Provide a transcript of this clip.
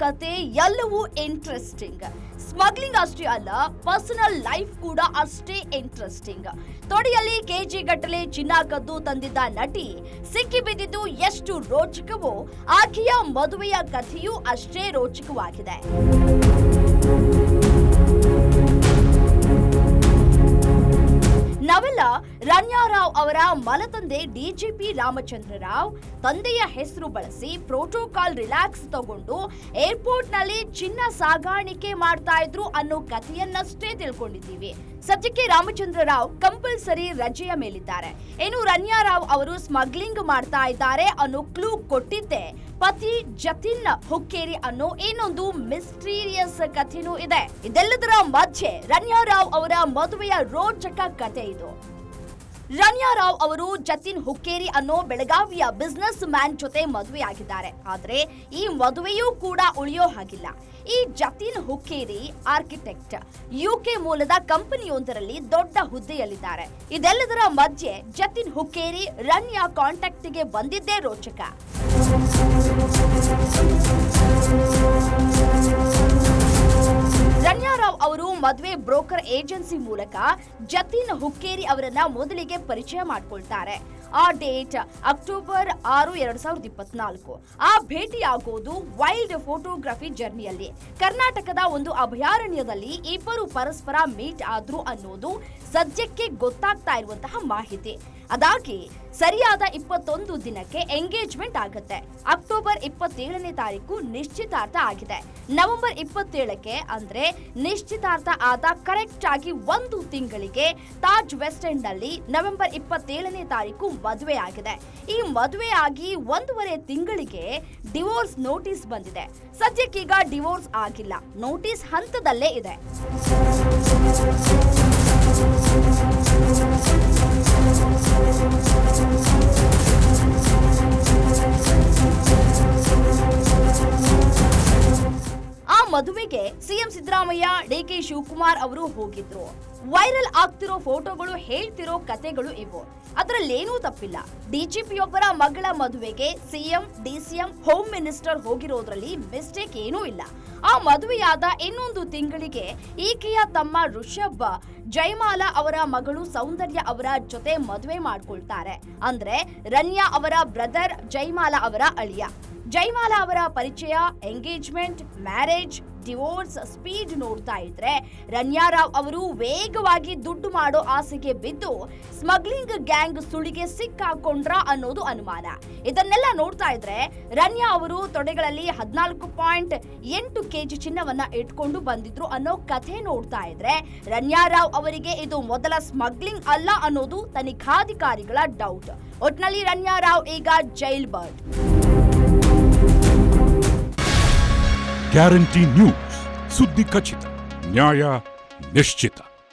ಕತೆ ಎಲ್ಲವೂ interesting. Smuggling ಅಷ್ಟೇ ಅಲ್ಲ, ಪರ್ಸನಲ್ ಲೈಫ್ ಕೂಡ ಅಷ್ಟೇ ಇಂಟ್ರೆಸ್ಟಿಂಗ್. ತೊಡೆಯಲ್ಲಿ ಕೆಜಿ ಗಟ್ಟಲೆ ಚಿನ್ನ ಕದ್ದು ತಂದಿದ್ದ ನಟಿ ಸಿಕ್ಕಿ ಬಿದ್ದಿದ್ದು ಎಷ್ಟು ರೋಚಕವೋ, ಆಕೆಯ ಮದುವೆಯ ಕಥೆಯೂ ಅಷ್ಟೇ ರೋಚಕವಾಗಿದೆ. ನಾವೆಲ್ಲ ರಣ್ಯಾ ರಾವ್ ಅವರ ಮಲತಂದೆ ಡಿಜಿಪಿ ರಾಮಚಂದ್ರ ರಾವ್ ತಂದೆಯ ಹೆಸರು ಬಳಸಿ ಪ್ರೋಟೋಕಾಲ್ ರಿಲ್ಯಾಕ್ಸ್ ತಗೊಂಡು ಏರ್ಪೋರ್ಟ್ ನಲ್ಲಿ ಚಿನ್ನ ಸಾಗಾಣಿಕೆ ಮಾಡ್ತಾ ಇದ್ರು ಅನ್ನೋ ಕಥೆಯನ್ನಷ್ಟೇ ತಿಳ್ಕೊಂಡಿದ್ದೀವಿ. ಸದ್ಯಕ್ಕೆ ರಾಮಚಂದ್ರ ರಾವ್ ಕಂಪಲ್ಸರಿ ರಜೆಯ ಮೇಲಿದ್ದಾರೆ. ಇನ್ನು ರಣ್ಯಾ ರಾವ್ ಅವರು ಸ್ಮಗ್ಲಿಂಗ್ ಮಾಡ್ತಾ ಇದ್ದಾರೆ ಅನ್ನೋ ಕ್ಲೂ ಕೊಟ್ಟಿದ್ದೆ ಪತಿ ಜತಿನ್ ಹುಕ್ಕೇರಿ ಅನ್ನೋ ಇನ್ನೊಂದು ಮಿಸ್ಟೀರಿಯಸ್ ಕಥೆನೂ ಇದೆ. ಇದೆಲ್ಲದರ ಮಧ್ಯೆ ರಣ್ಯಾ ರಾವ್ ಅವರ ಮದುವೆಯ ರೋಚಕ ಕಥೆ ಇದು. ರಣ್ಯಾ ರಾವ್ ಅವರು ಜತಿನ್ ಹುಕ್ಕೇರಿ ಅನ್ನೋ ಬೆಳಗಾವಿಯ ಬಿಸ್ನೆಸ್ ಮ್ಯಾನ್ ಜೊತೆ ಮದುವೆಯಾಗಿದ್ದಾರೆ. ಆದ್ರೆ ಈ ಮದುವೆಯೂ ಕೂಡ ಉಳಿಯೋ ಹಾಗಿಲ್ಲ. ಈ ಜತಿನ್ ಹುಕ್ಕೇರಿ ಆರ್ಕಿಟೆಕ್ಟ್, ಯುಕೆ ಮೂಲದ ಕಂಪನಿಯೊಂದರಲ್ಲಿ ದೊಡ್ಡ ಹುದ್ದೆಯಲ್ಲಿದ್ದಾರೆ. ಇದೆಲ್ಲದರ ಮಧ್ಯೆ ಜತಿನ್ ಹುಕ್ಕೇರಿ ರಣ್ಯಾ ಕಾಂಟ್ಯಾಕ್ಟ್ಗೆ ಬಂದಿದ್ದೇ ರೋಚಕ. ರಣ್ಯಾ ರಾವ್ ಅವರು ಮದುವೆ ಬ್ರೋಕರ್ ಏಜೆನ್ಸಿ ಮೂಲಕ ಜತಿನ್ ಹುಕ್ಕೇರಿ ಅವರನ್ನ ಮೊದಲಿಗೆ ಪರಿಚಯ ಮಾಡಿಕೊಳ್ತಾರೆ. ಆ ಡೇಟ್ ಅಕ್ಟೋಬರ್ 6, 2024. ಆ ಭೇಟಿಯಾಗೋದು ವೈಲ್ಡ್ ಫೋಟೋಗ್ರಫಿ ಜರ್ನಿಯಲ್ಲಿ. ಕರ್ನಾಟಕದ ಒಂದು ಅಭಯಾರಣ್ಯದಲ್ಲಿ ಇಬ್ಬರು ಪರಸ್ಪರ ಮೀಟ್ ಆದ್ರು ಅನ್ನೋದು ಸದ್ಯಕ್ಕೆ ಗೊತ್ತಾಗ್ತಾ ಇರುವಂತಹ ಮಾಹಿತಿ. ಅದಾಗಿ ಸರಿಯಾದ 21 ದಿನಕ್ಕೆ ಎಂಗೇಜ್ಮೆಂಟ್ ಆಗುತ್ತೆ. ಅಕ್ಟೋಬರ್ 27ನೇ ತಾರೀಕು ನಿಶ್ಚಿತಾರ್ಥ ಆಗಿದೆ. ನವೆಂಬರ್ 27ಕ್ಕೆ ಅಂದ್ರೆ ನಿಶ್ಚಿತಾರ್ಥ ಆದ ಕರೆಕ್ಟ್ ಆಗಿ 1 ತಿಂಗಳಿಗೆ ತಾಜ್ ವೆಸ್ಟ್ ಎಂಡ್ ನಲ್ಲಿ ನವೆಂಬರ್ 27ನೇ ತಾರೀಕು ಮದುವೆ ಆಗಿದೆ. ಈ ಮದುವೆ ಆಗಿ 1.5 ತಿಂಗಳಿಗೆ ಡಿವೋರ್ಸ್ ನೋಟಿಸ್ ಬಂದಿದೆ. ಸದ್ಯಕ್ಕೀಗ ಡಿವೋರ್ಸ್ ಆಗಿಲ್ಲ, ನೋಟಿಸ್ ಹಂತದಲ್ಲೇ ಇದೆ. ಆ ಮದುವೆಗೆ ಸಿಎಂ ಸಿದ್ದರಾಮಯ್ಯ, ಡಿಕೆ ಶಿವಕುಮಾರ್ ಅವರು ಹೋಗಿದ್ರು. ವೈರಲ್ ಆಗ್ತಿರೋ ಫೋಟೋಗಳು, ಹೇಳ್ತಿರೋ ಕತೆಗಳು ಇವು. ಅದರಲ್ಲೇನೂ ತಪ್ಪಿಲ್ಲ. ಡಿಜಿಪಿಯೊಬ್ಬರ ಮಗಳ ಮದುವೆಗೆ ಸಿಎಂ, ಡಿಸಿಎಂ, ಹೋಮ್ ಮಿನಿಸ್ಟರ್ ಹೋಗಿರೋದ್ರಲ್ಲಿ ಮಿಸ್ಟೇಕ್ ಏನೂ ಇಲ್ಲ. ಆ ಮದುವೆಯಾದ 1 ತಿಂಗಳಿಗೆ ಈಕೆಯ ತಮ್ಮ ಋಷಭ್ ಜಯಮಾಲಾ ಅವರ ಮಗಳು ಸೌಂದರ್ಯ ಅವರ ಜೊತೆ ಮದುವೆ ಮಾಡ್ಕೊಳ್ತಾರೆ. ಅಂದ್ರೆ ರಣ್ಯಾ ಅವರ ಬ್ರದರ್ ಜಯಮಾಲಾ ಅವರ ಅಳಿಯ. ಜಯಮಾಲಾ ಅವರ ಪರಿಚಯ, ಎಂಗೇಜ್ಮೆಂಟ್, ಮ್ಯಾರೇಜ್, ಡಿವೋರ್ಸ್ ಸ್ಪೀಡ್ ನೋಡ್ತಾ ಇದ್ರೆ ರಣ್ಯಾ ರಾವ್ ಅವರು ವೇಗವಾಗಿ ದುಡ್ಡು ಮಾಡೋ ಆಸೆಗೆ ಬಿದ್ದು ಸ್ಮಗ್ಲಿಂಗ್ ಗ್ಯಾಂಗ್ ಸುಳಿಗೆ ಸಿಕ್ಕಾಕೊಂಡ್ರ ಅನ್ನೋದು ಅನುಮಾನ. ಇದನ್ನೆಲ್ಲ ನೋಡ್ತಾ ಇದ್ರೆ ರಣ್ಯಾ ಅವರು ತೊಡೆಗಳಲ್ಲಿ 14.8 ಕೆಜಿ ಚಿನ್ನವನ್ನ ಇಟ್ಕೊಂಡು ಬಂದಿದ್ರು ಅನ್ನೋ ಕಥೆ ನೋಡ್ತಾ ಇದ್ರೆ ರಣ್ಯಾ ರಾವ್ ಅವರಿಗೆ ಇದು ಮೊದಲ ಸ್ಮಗ್ಲಿಂಗ್ ಅಲ್ಲ ಅನ್ನೋದು ತನಿಖಾಧಿಕಾರಿಗಳ ಡೌಟ್. ಒಟ್ನಲ್ಲಿ ರಣ್ಯಾ ರಾವ್ ಈಗ ಜೈಲ್ ಬರ್ಡ್. ಗ್ಯಾರಂಟಿ ನ್ಯೂಸ್, ಸುದ್ದಿ ಖಚಿತ, ನ್ಯಾಯ ನಿಶ್ಚಿತ.